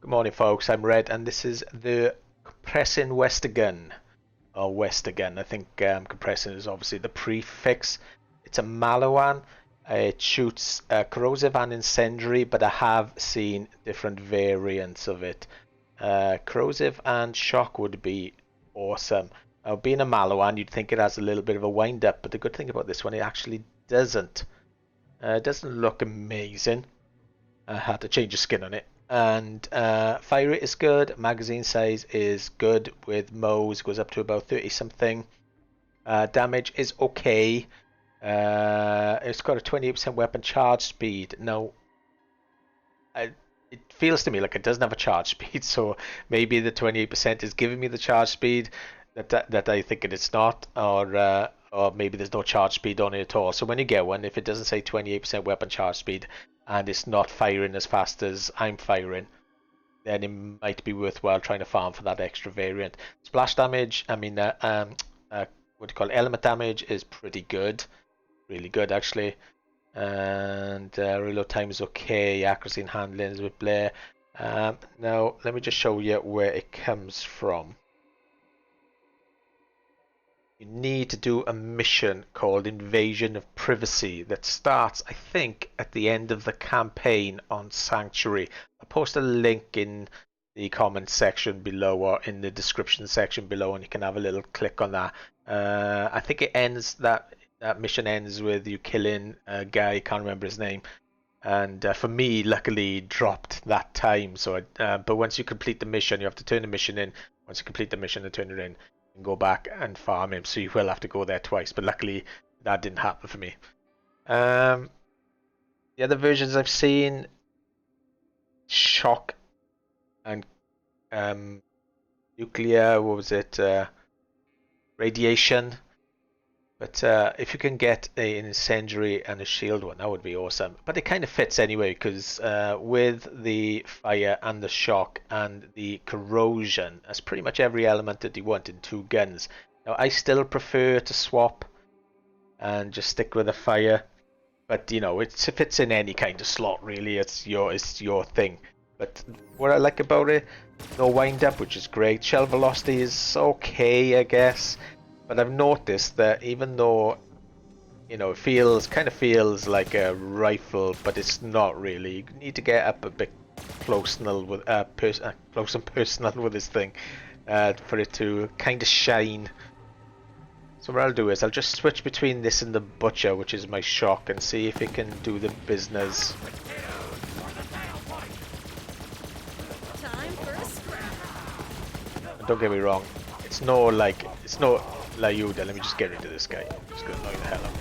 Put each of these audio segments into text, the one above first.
Good morning, folks. I'm Red, and this is the compressing WESTERGUN, or WESTERGUN. I think compressing is obviously the prefix. It's a Maliwan. It shoots corrosive and incendiary, but I have seen different variants of it. Corrosive and shock would be awesome. Now, being a Maliwan, you'd think it has a little bit of a wind up, but the good thing about this one, it actually doesn't. It doesn't look amazing. I had to change the skin on it. And fire rate is good, magazine size is good with Mo's, goes up to about 30 something. Damage is okay. It's got a 28% weapon charge speed. Now, it feels to me like it doesn't have a charge speed, so maybe the 28% is giving me the charge speed that I think it's not, or maybe there's no charge speed on it at all. So when you get one, if it doesn't say 28% weapon charge speed, and it's not firing as fast as I'm firing, then it might be worthwhile trying to farm for that extra variant. Splash damage, I mean, what do you call it? Element damage is pretty good, really good actually. And reload time is okay. Accuracy and handling is with Blair. Now, let me just show you where it comes from. You need to do a mission called Invasion of Privacy that starts, I think, at the end of the campaign on Sanctuary. I'll post a link in the comment section below or in the description section below, and you can have a little click on that. I think it ends, that mission ends with you killing a guy, I can't remember his name. And for me, luckily, dropped that time. So, but once you complete the mission, you have to turn the mission in. Once you complete the mission and turn it in, and go back and farm him, so you will have to go there twice, but luckily that didn't happen for me. The other versions I've seen, shock and nuclear, what was it, radiation, but if you can get an incendiary and a shield one, that would be awesome. But it kind of fits anyway, because with the fire and the shock and the corrosion, that's pretty much every element that you want in two guns. Now, I still prefer to swap and just stick with the fire, but you know, it fits in any kind of slot really. It's your thing. But what I like about it, no wind up, which is great. Shell velocity is okay, I guess. But I've noticed that even though, you know, it kind of feels like a rifle, but it's not really. You need to get up a bit close and personal with this thing for it to kind of shine. So what I'll do is I'll just switch between this and the butcher, which is my shock, and see if it can do the business. Don't get me wrong, it's no Layuda. Let me just get rid of this guy. It's gonna annoy the hell out of me.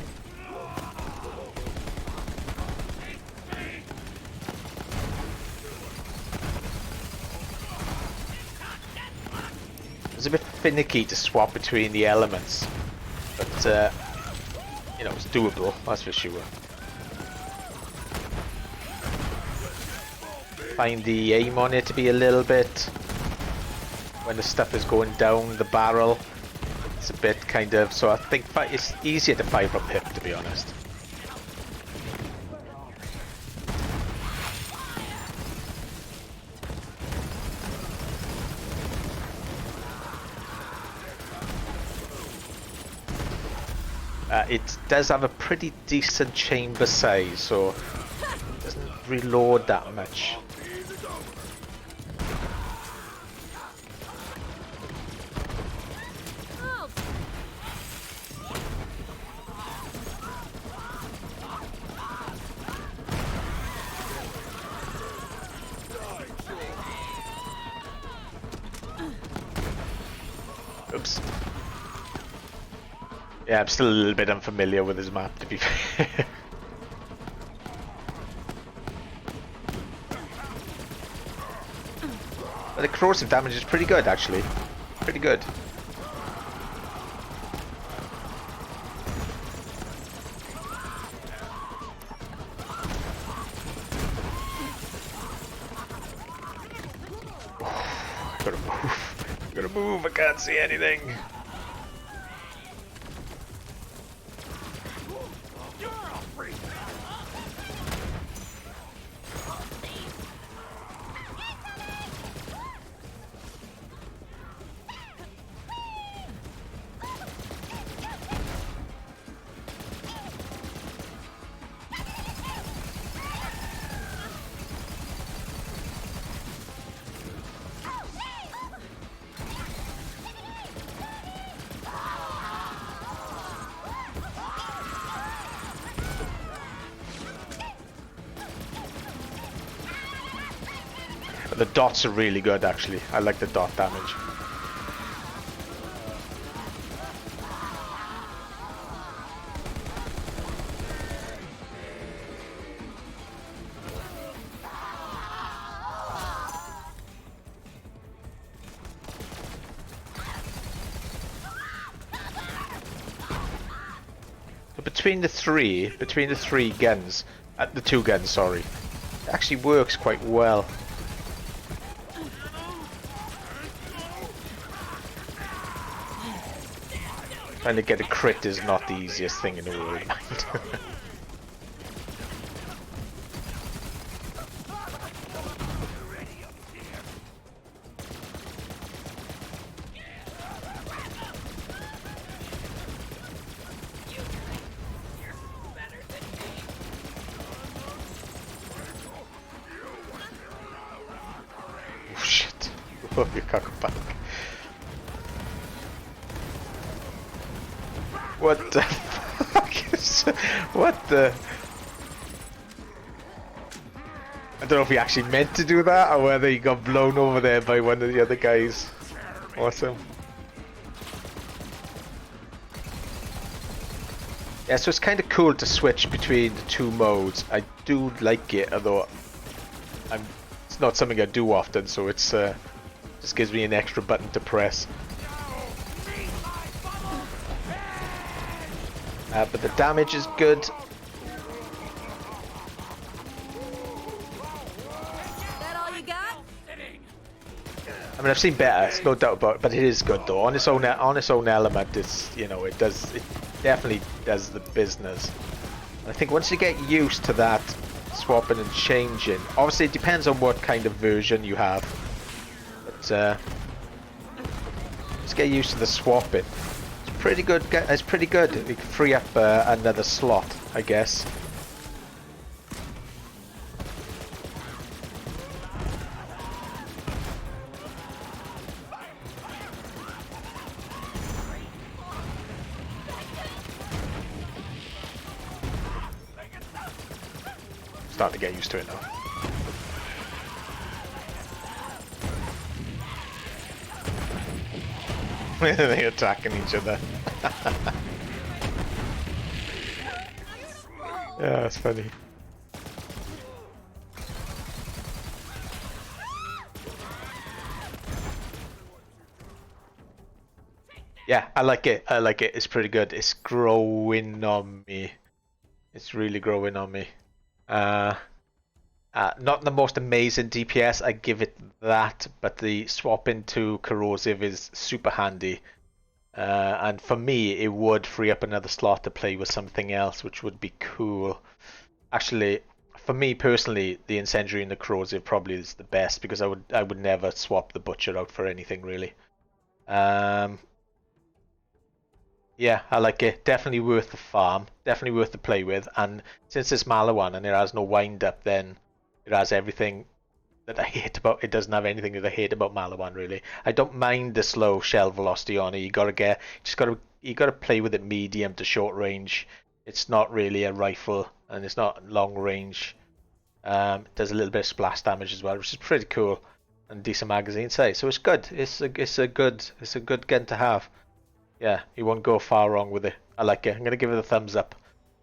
It's a bit finicky to swap between the elements, but you know, it's doable, that's for sure. Find the aim on it to be a little bit, when the stuff is going down the barrel, it's a bit kind of, so I think it's easier to fire from hip, to be honest. It does have a pretty decent chamber size, so it doesn't reload that much. Oops. Yeah, I'm still a little bit unfamiliar with this map, to be fair. But the corrosive damage is pretty good, actually. Pretty good. Gotta move. Gotta move, I can't see anything. But the dots are really good actually. I like the dot damage. Between the three guns, the two guns, sorry, it actually works quite well. Trying to get a crit is not the easiest thing in the world. Oh, you cockback. What the fuck is... What the... I don't know if he actually meant to do that or whether he got blown over there by one of the other guys. Awesome. Yeah, so it's kind of cool to switch between the two modes. I do like it, although it's not something I do often, so it's just gives me an extra button to press. But the damage is good. That all you got? I mean, I've seen better, it's no doubt about it, but it is good though. On its own element, it's, you know, it definitely does the business. And I think once you get used to that swapping and changing, obviously it depends on what kind of version you have. But just get used to the swapping. It's pretty good. It's pretty good. We can free up another slot, I guess. Starting to get used to it now. They're attacking each other. Yeah, that's funny. Yeah, I like it. I like it. It's pretty good. It's growing on me. It's really growing on me. Not the most amazing DPS, I give it that, but the swap into corrosive is super handy. And for me, it would free up another slot to play with something else, which would be cool. Actually, for me personally, the incendiary and the corrosive probably is the best, because I would never swap the butcher out for anything really. Yeah, I like it. Definitely worth the farm. Definitely worth the play with. And since it's Maliwan and it has no wind up, then it has everything that I hate about it. Doesn't have anything that I hate about Maliwan really. I don't mind the slow shell velocity on it. You gotta play with it medium to short range. It's not really a rifle and it's not long range. It does a little bit of splash damage as well, which is pretty cool, and decent magazine size. So it's good. It's a good gun to have. Yeah, you won't go far wrong with it. I like it. I'm gonna give it a thumbs up.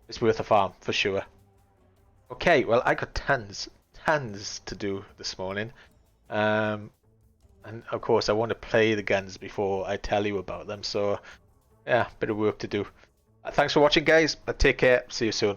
It's worth a farm for sure. Okay, well I got tons to do this morning, and of course I want to play the guns before I tell you about them. So yeah, bit of work to do. Thanks for watching, guys. Take care. See you soon.